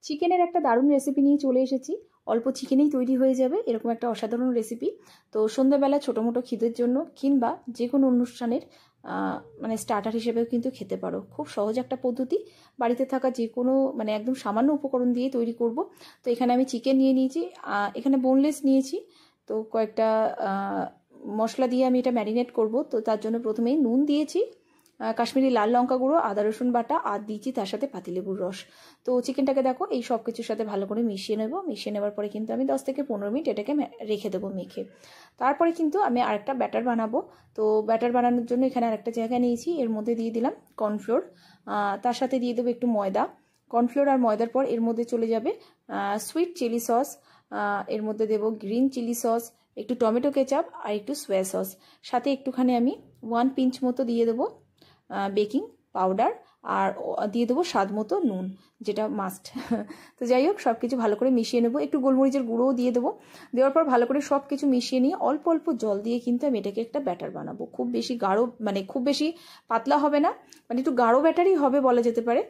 চিকেনের একটা দারুণ রেসিপি নিয়ে চলে এসেছি। অল্প চিকেনেই তৈরি হয়ে যাবে এরকম একটা অসাধারণ রেসিপি। তো সন্ধ্যাবেলা ছোটো মোটো খিদের জন্য কিংবা যে কোনো অনুষ্ঠানের মানে স্টার্টার হিসেবেও কিন্তু খেতে পারো। খুব সহজ একটা পদ্ধতি, বাড়িতে থাকা যে কোনো মানে একদম সামান্য উপকরণ দিয়ে তৈরি করব। তো এখানে আমি চিকেন নিয়ে নিয়েছি, এখানে বোনলেস নিয়েছি। তো কয়েকটা মশলা দিয়ে আমি এটা ম্যারিনেট করব। তো তার জন্য প্রথমেই নুন দিয়েছি, কাশ্মীরি লাল লঙ্কা গুঁড়ো, আদা রসুন বাটা, আর দিয়েছি তার সাথে পাতিলেবুর রস। তো চিকেনটাকে দেখো এই সব কিছুর সাথে ভালো করে মিশিয়ে নেব। মিশিয়ে নেওয়ার পরে কিন্তু আমি 10 থেকে 15 মিনিট এটাকে রেখে দেবো মেখে। তারপরে কিন্তু আমি আরেকটা ব্যাটার বানাবো। তো ব্যাটার বানানোর জন্য এখানে আরেকটা জায়গা নিয়েছি, এর মধ্যে দিয়ে দিলাম কর্নফ্লোর, তার সাথে দিয়ে দেবো একটু ময়দা। কর্নফ্লোর আর ময়দার পর এর মধ্যে চলে যাবে সুইট চিলি সস, এর মধ্যে দেবো গ্রিন চিলি সস, একটু টমেটো কেচাপ আর একটু সোয়া সস, সাথে একটুখানি আমি 1 পিঞ্চ মতো দিয়ে দেবো বেকিং পাউডার, আর দিয়ে দেবো স্বাদ মতো নুন, যেটা মাস্ট। তো যাই হোক সব কিছু ভালো করে মিশিয়ে নেবো। একটু গোলমরিচের গুঁড়োও দিয়ে দেবো। দেওয়ার পর ভালো করে সব কিছু মিশিয়ে নিয়ে অল্প অল্প জল দিয়ে কিন্তু আমি এটাকে একটা ব্যাটার বানাবো। খুব বেশি গাঢ় মানে খুব বেশি পাতলা হবে না, মানে একটু গাঢ় ব্যাটারই হবে বলা যেতে পারে।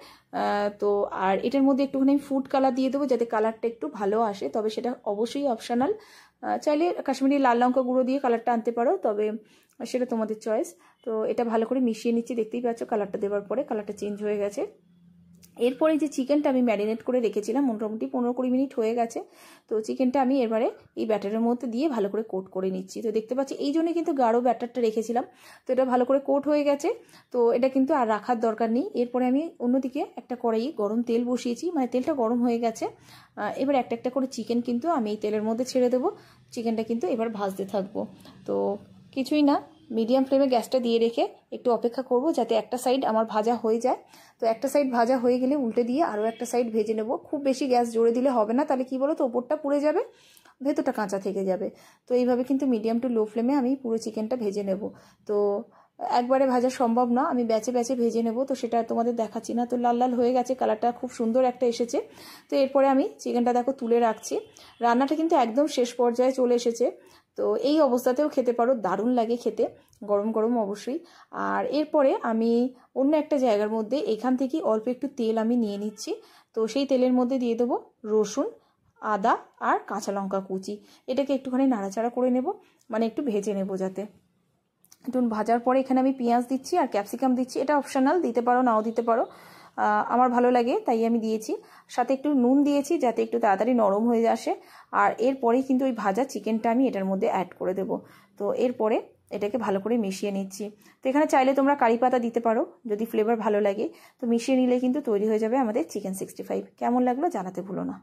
তো আর এটার মধ্যে একটুখানি ফুড কালার দিয়ে দেবো যাতে কালারটা একটু ভালো আসে, তবে সেটা অবশ্যই অপশনাল। চাইলে কাশ্মীরি লাল লঙ্কা গুঁড়ো দিয়ে কালারটা আনতে পারো, তবে সেটা তোমাদের চয়েস। তো এটা ভালো করে মিশিয়ে নিচ্ছি, দেখতেই পাচ্ছ কালারটা দেওয়ার পরে কালারটা চেঞ্জ হয়ে গেছে। এরপরে যে চিকেনটা আমি ম্যারিনেট করে রেখেছিলাম মোটামুটি 15-20 মিনিট হয়ে গেছে। তো চিকেনটা আমি এবারে এই ব্যাটারের মধ্যে দিয়ে ভালো করে কোট করে নিচ্ছি। তো দেখতে পাচ্ছি এই জন্য কিন্তু গাঢ় ব্যাটারটা রেখেছিলাম। তো এটা ভালো করে কোট হয়ে গেছে। তো এটা কিন্তু আর রাখার দরকার নেই। এরপরে আমি অন্যদিকে একটা কড়াইয়ে গরম তেল বসিয়েছি, মানে তেলটা গরম হয়ে গেছে। এবার একটা একটা করে চিকেন কিন্তু আমি এই তেলের মধ্যে ছেড়ে দেবো। চিকেনটা কিন্তু এবার ভাজতে থাকবো। তো কিছুই না, মিডিয়াম ফ্লেমে গ্যাসটা দিয়ে রেখে একটু অপেক্ষা করব যাতে একটা সাইড আমার ভাজা হয়ে যায়। তো একটা সাইড ভাজা হয়ে গেলে উল্টে দিয়ে আরও একটা সাইড ভেজে নেব। খুব বেশি গ্যাস জোরে দিলে হবে না, তাহলে কি বলো তো ওপরটা পুড়ে যাবে, ভেতরটা কাঁচা থেকে যাবে। তো এইভাবে কিন্তু মিডিয়াম টু লো ফ্লেমে আমি পুরো চিকেনটা ভেজে নেব। তো একবারে ভাজা সম্ভব না, আমি ব্যাচে ব্যাচে ভেজে নেব। তো সেটা তোমাদের দেখাচ্ছি না। তো লাল লাল হয়ে গেছে, কালারটা খুব সুন্দর একটা এসেছে। তো এরপরে আমি চিকেনটা দেখো তুলে রাখছি। রান্নাটা কিন্তু একদম শেষ পর্যায়ে চলে এসেছে। তো এই অবস্থাতেও খেতে পারো, দারুণ লাগে খেতে, গরম গরম অবশ্যই। আর এরপরে আমি অন্য একটা জায়গার মধ্যে এখান থেকে অল্প একটু তেল আমি নিয়ে নিচ্ছি। তো সেই তেলের মধ্যে দিয়ে দেবো রসুন, আদা আর কাঁচা লঙ্কা কুচি। এটাকে একটুখানি নাড়াচাড়া করে নেব, মানে একটু ভেজে নেব যাতে। একটু ভাজার পরে এখানে আমি পেঁয়াজ দিচ্ছি আর ক্যাপসিকাম দিচ্ছি। এটা অপশনাল, দিতে পারো নাও দিতে পারো, আমার ভালো লাগে তাই আমি দিয়েছি। সাথে একটু নুন দিয়েছি যাতে একটু তাড়াতাড়ি নরম হয়ে আসে। আর এরপরেই কিন্তু ওই ভাজা চিকেনটা আমি এটার মধ্যে অ্যাড করে দেব। তো এরপরে এটাকে ভালো করে মিশিয়ে নিচ্ছি। তো এখানে চাইলে তোমরা কারি পাতা দিতে পারো যদি ফ্লেভার ভালো লাগে। তো মিশিয়ে নিলে কিন্তু তৈরি হয়ে যাবে আমাদের চিকেন 65। কেমন লাগলো জানাতে ভুলো না।